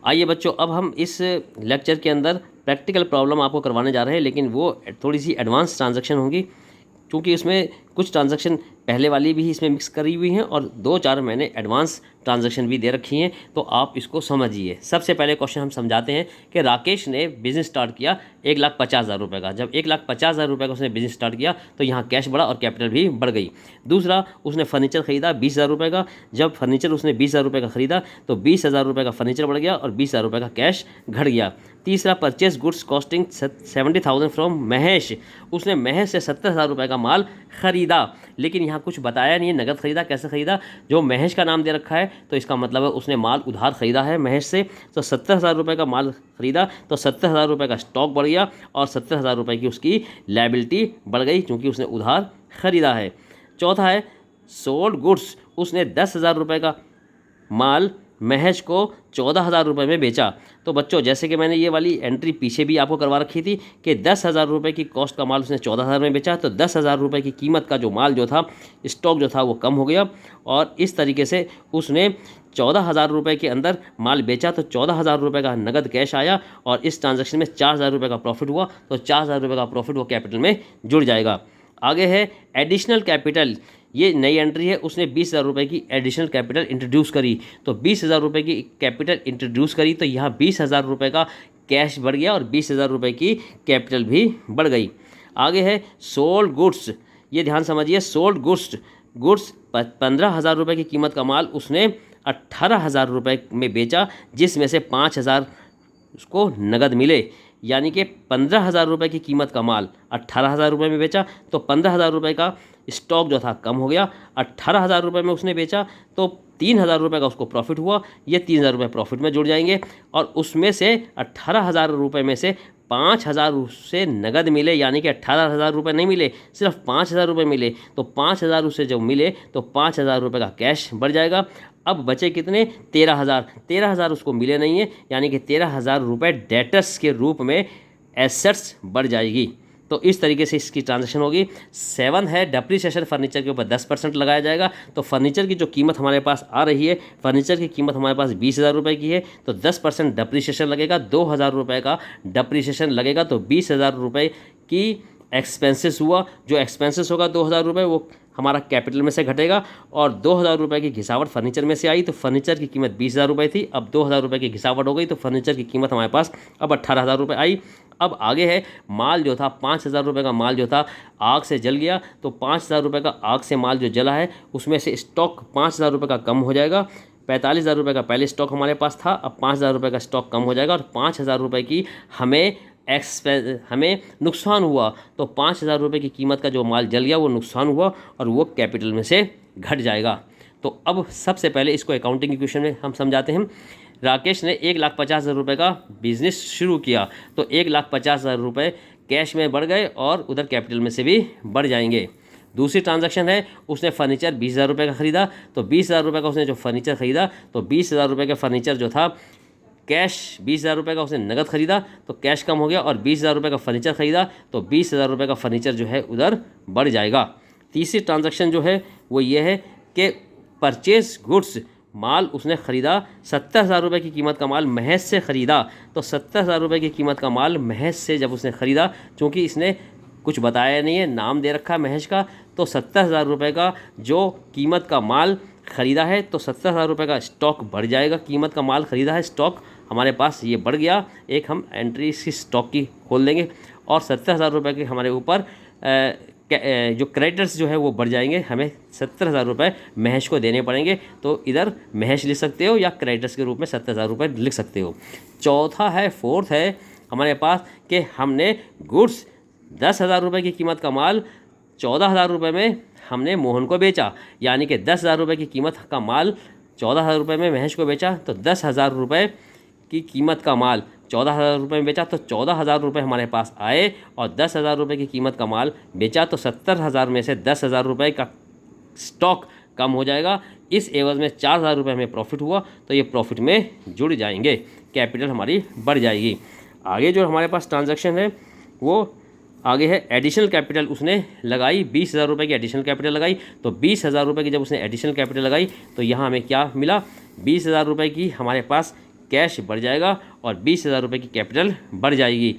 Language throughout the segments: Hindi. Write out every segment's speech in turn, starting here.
आइए बच्चों, अब हम इस लेक्चर के अंदर प्रैक्टिकल प्रॉब्लम आपको करवाने जा रहे हैं, लेकिन वो थोड़ी सी एडवांस ट्रांजैक्शन होगी, क्योंकि इसमें कुछ ट्रांजैक्शन पहले वाली भी इसमें मिक्स करी हुई हैं और 2-4 मैंने एडवांस ट्रांजैक्शन भी दे रखी हैं, तो आप इसको समझिए। सबसे पहले क्वेश्चन हम समझाते हैं कि राकेश ने बिजनेस स्टार्ट किया 1,50,000 रुपये का। जब 1,50,000 रुपये का उसने बिजनेस स्टार्ट किया तो यहाँ कैश बढ़ा और कैपिटल भी बढ़ गई। दूसरा, उसने फर्नीचर खरीदा 20,000 रुपये का। जब फर्नीचर उसने 20,000 रुपये का खरीदा तो 20,000 रुपये का फर्नीचर बढ़ गया और 20,000 रुपये का कैश घट गया। तीसरा, purchase goods costing 70,000 from Mahesh. उसने महेश से 70,000 रुपये का माल खरीदा, लेकिन यहाँ कुछ बताया नहीं है नगद खरीदा कैसे खरीदा। जो महेश का नाम दे रखा है तो इसका मतलब है उसने माल उधार खरीदा है महेश से। तो 70,000 रुपये का माल खरीदा तो 70,000 रुपये का स्टॉक बढ़ गया और 70,000 रुपये की उसकी लायबिलिटी बढ़ गई, क्योंकि उसने उधार खरीदा है। चौथा है सोल्ड गुड्स। उसने 10,000 रुपये का माल महेश को 14,000 रुपये में बेचा। तो बच्चों, जैसे कि मैंने ये वाली एंट्री पीछे भी आपको करवा रखी थी कि 10,000 रुपये की कॉस्ट का माल उसने 14,000 में बेचा, तो 10,000 रुपये की कीमत का जो माल जो था, स्टॉक जो था, वो कम हो गया और इस तरीके से उसने 14,000 रुपये के अंदर माल बेचा तो 14,000 रुपये का नगद कैश आया और इस ट्रांजैक्शन में 4,000 रुपये का प्रॉफिट हुआ। तो 4,000 रुपये का प्रॉफिट वो कैपिटल में जुड़ जाएगा। आगे है एडिशनल कैपिटल। ये नई एंट्री है। उसने 20,000 रुपये की एडिशनल कैपिटल इंट्रोड्यूस करी, तो 20,000 रुपये की कैपिटल इंट्रोड्यूस करी तो यहाँ 20,000 रुपये का कैश बढ़ गया और 20,000 रुपये की कैपिटल भी बढ़ गई। आगे है सोल्ड गुड्स। ये ध्यान समझिए, सोल्ड गुड्स 15,000 रुपये की कीमत का माल उसने 18,000 रुपये में बेचा, जिसमें से 5,000 उसको नगद मिले। यानी कि 15,000 रुपये की कीमत का माल 18,000 रुपये में बेचा तो 15,000 रुपये का स्टॉक जो था कम हो गया। 18,000 रुपये में उसने बेचा तो 3,000 रुपये का उसको प्रॉफिट हुआ। ये 3,000 रुपये प्रॉफिट में जुड़ जाएंगे और उसमें से 18,000 रुपये में से 5,000 उससे नगद मिले, यानी कि 18,000 रुपये नहीं मिले, सिर्फ 5,000 रुपये मिले। तो 5,000 उससे जब मिले तो 5,000 रुपये का कैश बढ़ जाएगा। अब बचे कितने? 13,000। 13,000 उसको मिले नहीं है, यानी कि 13,000 रुपये डेटर्स के रूप में एसेट्स बढ़ जाएगी। तो इस तरीके से इसकी ट्रांजैक्शन होगी। 7 है डेप्रिसिएशन। फर्नीचर के ऊपर 10% लगाया जाएगा। तो फर्नीचर की जो कीमत हमारे पास आ रही है, फर्नीचर की कीमत हमारे पास 20,000 रुपये की है, तो 10% डेप्रिसिएशन लगेगा। 2,000 रुपये का डेप्रिसिएशन लगेगा, तो 20,000 रुपये की एक्सपेंसेस हुआ। जो एक्सपेंसेस होगा 2,000 रुपये, वो हमारा कैपिटल में से घटेगा और 2,000 रुपये की घिसावट फर्नीचर में से आई। तो फर्नीचर की कीमत 20,000 रुपये थी, अब 2,000 रुपये की घिसावट हो गई तो फर्नीचर की कीमत हमारे पास अब 18,000 रुपये आई। अब आगे है माल जो था 5,000 रुपये का माल जो था आग से जल गया, तो 5,000 रुपये का आग से माल जो जला है उसमें से स्टॉक 5,000 रुपये का कम हो जाएगा। 45,000 रुपये का पहले स्टॉक हमारे पास था, अब 5,000 रुपये का स्टॉक कम हो जाएगा और 5,000 रुपये की हमें नुकसान हुआ। तो 5,000 रुपये की कीमत का जो माल जल गया वो नुकसान हुआ और वो कैपिटल में से घट जाएगा। तो अब सबसे पहले इसको अकाउंटिंग इक्वेशन में हम समझाते हैं। राकेश ने 1,50,000 रुपये का बिजनेस शुरू किया, तो 1,50,000 रुपये कैश में बढ़ गए और उधर कैपिटल में से भी बढ़ जाएंगे। दूसरी ट्रांजैक्शन है, उसने फर्नीचर 20,000 रुपये का ख़रीदा, तो 20,000 रुपये का उसने जो फर्नीचर ख़रीदा तो 20,000 रुपये का फर्नीचर जो था कैश 20,000 रुपये का उसने नगद खरीदा तो कैश कम हो गया और 20,000 रुपये का फर्नीचर खरीदा तो 20,000 रुपये का फर्नीचर जो है उधर बढ़ जाएगा। तीसरी ट्रांजैक्शन जो है वो ये है कि परचेज गुड्स। माल उसने ख़रीदा 70,000 रुपये की कीमत का माल महेश से ख़रीदा, तो 70,000 रुपये की कीमत का माल महेश से जब उसने ख़रीदा, चूँकि इसने कुछ बताया नहीं है, नाम दे रखा है महेश का, तो 70,000 रुपये का जो कीमत का माल ख़रीदा है तो 70,000 रुपये का स्टॉक बढ़ जाएगा। कीमत का माल ख़रीदा है, स्टॉक हमारे पास ये बढ़ गया। एक हम एंट्री इसकी स्टॉक की खोल देंगे और 70,000 रुपये के हमारे ऊपर जो क्रेडिटर्स जो है वो बढ़ जाएंगे। हमें 70,000 रुपये महेश को देने पड़ेंगे, तो इधर महेश लिख सकते हो या क्रेडिटर्स के रूप में 70,000 रुपये लिख सकते हो। चौथा है, फोर्थ है हमारे पास कि हमने गुड्स 10,000 रुपये की कीमत का माल 14,000 रुपये में हमने मोहन को बेचा, यानी कि 10,000 रुपये की कीमत का माल 14,000 रुपये में महेश को बेचा, तो 10,000 रुपये की कीमत का माल 14,000 रुपये में बेचा तो 14,000 रुपये हमारे पास आए और 10,000 रुपये की कीमत का माल बेचा तो 70,000 में से 10,000 रुपये का स्टॉक कम हो जाएगा। इस एवज में 4,000 रुपये हमें प्रॉफिट हुआ, तो ये प्रॉफिट में जुड़ जाएंगे, कैपिटल हमारी बढ़ जाएगी। आगे जो हमारे पास ट्रांजैक्शन है वो आगे है एडिशनल कैपिटल। उसने लगाई 20,000 रुपये की एडिशनल कैपिटल लगाई, तो 20,000 रुपये की जब उसने एडिशनल कैपिटल लगाई तो यहाँ हमें क्या मिला? 20,000 रुपये की हमारे पास कैश बढ़ जाएगा और 20,000 रुपये की कैपिटल बढ़ जाएगी।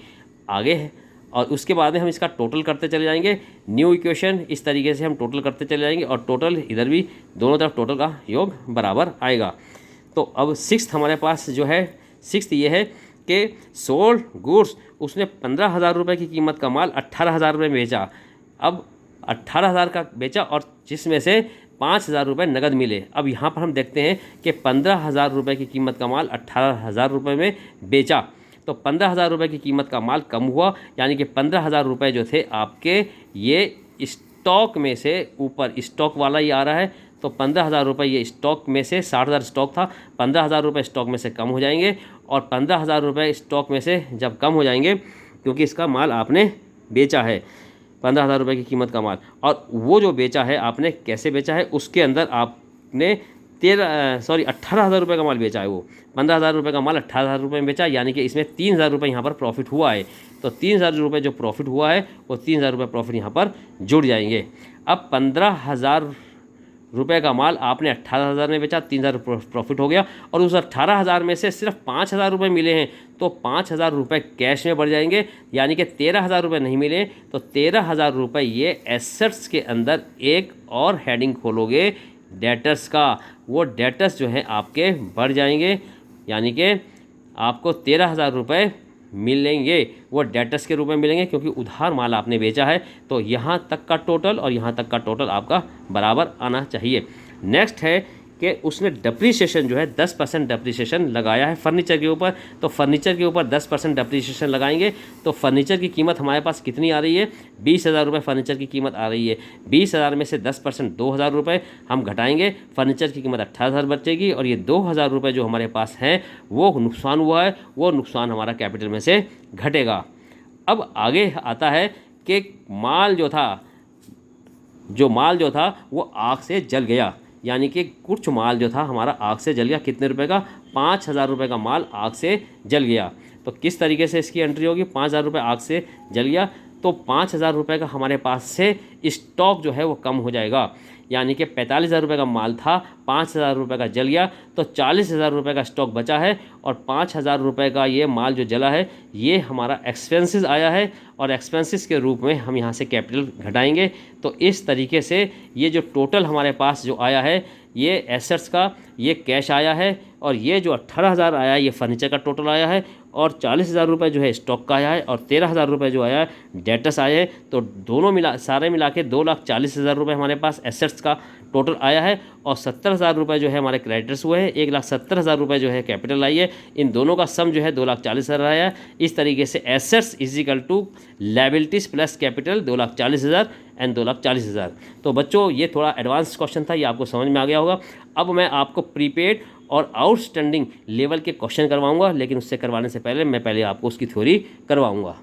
आगे है और उसके बाद में हम इसका टोटल करते चले जाएंगे। न्यू इक्वेशन इस तरीके से हम टोटल करते चले जाएंगे और टोटल इधर भी दोनों तरफ टोटल का योग बराबर आएगा। तो अब सिक्स्थ हमारे पास जो है, सिक्स्थ ये है कि सोल्ड गुड्स, उसने 15,000 रुपये की कीमत का माल 18,000 रुपये में बेचा। अब 18,000 का बेचा और जिसमें से 5,000 रुपये नगद मिले। अब यहाँ पर हम देखते हैं कि 15,000 रुपये की कीमत का माल 18,000 रुपये में बेचा, तो 15,000 रुपये की कीमत का माल कम हुआ, यानी कि 15,000 रुपये जो थे आपके ये स्टॉक में से ऊपर स्टॉक वाला ही आ रहा है, तो 15,000 रुपये ये स्टॉक में से 60,000 स्टॉक था, 15,000 रुपये स्टॉक में से कम हो जाएंगे और 15,000 रुपये स्टॉक में से जब कम हो जाएंगे क्योंकि इसका माल आपने बेचा है 15,000 रुपये की कीमत का माल, और वो जो बेचा है आपने कैसे बेचा है, उसके अंदर आपने 18,000 रुपये का माल बेचा है। वो 15,000 रुपये का माल 18,000 रुपये में बेचा, यानी कि इसमें 3,000 रुपये यहाँ पर प्रॉफिट हुआ है। तो 3,000 रुपये जो प्रॉफिट हुआ है वो 3,000 रुपये प्रॉफिट यहाँ पर जुड़ जाएंगे। अब 15,000 रुपये का माल आपने 18,000 में बेचा, 3,000 प्रॉफिट हो गया और उस 18,000 में से सिर्फ 5,000 रुपये मिले हैं, तो 5,000 रुपये कैश में बढ़ जाएंगे, यानी कि 13,000 रुपये नहीं मिले तो 13,000 रुपये ये एसेट्स के अंदर एक और हेडिंग खोलोगे डेटर्स का, वो डेटर्स जो है आपके बढ़ जाएंगे, यानी कि आपको 13,000 रुपये मिलेंगे, वो डेटर्स के रूप में मिलेंगे क्योंकि उधार माल आपने बेचा है। तो यहाँ तक का टोटल और यहाँ तक का टोटल आपका बराबर आना चाहिए। नेक्स्ट है कि उसने डेप्रीशिएशन जो है 10% डेप्रीशिएशन लगाया है फर्नीचर के ऊपर, तो फर्नीचर के ऊपर 10% डेप्रीशिएशन लगाएंगे तो फर्नीचर की कीमत हमारे पास कितनी आ रही है, 20,000 रुपये फर्नीचर की कीमत आ रही है। 20,000 में से 10% 2,000 रुपये हम घटाएंगे, फर्नीचर की कीमत 18,000 बचेगी और ये 2,000 रुपये जो हमारे पास हैं वो नुकसान हुआ है, वो नुकसान हमारा कैपिटल में से घटेगा। अब आगे आता है कि माल जो था वो आग से जल गया, यानी कि कुछ माल जो था हमारा आग से जल गया। कितने रुपए का, 5,000 रुपये का माल आग से जल गया। तो किस तरीके से इसकी एंट्री होगी, 5,000 रुपये आग से जल गया तो 5,000 रुपये का हमारे पास से स्टॉक जो है वो कम हो जाएगा, यानी कि 45,000 रुपये का माल था, 5,000 रुपये का जल गया तो 40,000 रुपये का स्टॉक बचा है और 5,000 रुपये का ये माल जो जला है ये हमारा एक्सपेंसेस आया है और एक्सपेंसेस के रूप में हम यहाँ से कैपिटल घटाएंगे। तो इस तरीके से ये जो टोटल हमारे पास जो आया है ये एसेट्स का ये कैश आया है और ये जो 18,000 आया है ये फर्नीचर का टोटल आया है और 40,000 रुपये जो है स्टॉक का आया है और 13,000 रुपये जो आया है डेटर्स आए हैं। तो दोनों सारे मिला के 2,40,000 रुपये हमारे पास एसेट्स का टोटल आया है और 70,000 रुपये जो है हमारे क्रेडिटर्स हुए हैं, 1,70,000 रुपये जो है कैपिटल आई है। इन दोनों का सम जो है 2,40,000 आया है। इस तरीके से assets is equal to liabilities plus capital 2,40,000 and 2,40,000। तो बच्चों ये थोड़ा एडवांस क्वेश्चन था, ये आपको समझ में आ गया होगा। अब मैं आपको प्रीपेड और आउटस्टैंडिंग लेवल के क्वेश्चन करवाऊंगा, लेकिन उससे करवाने से पहले मैं आपको उसकी थ्योरी करवाऊंगा।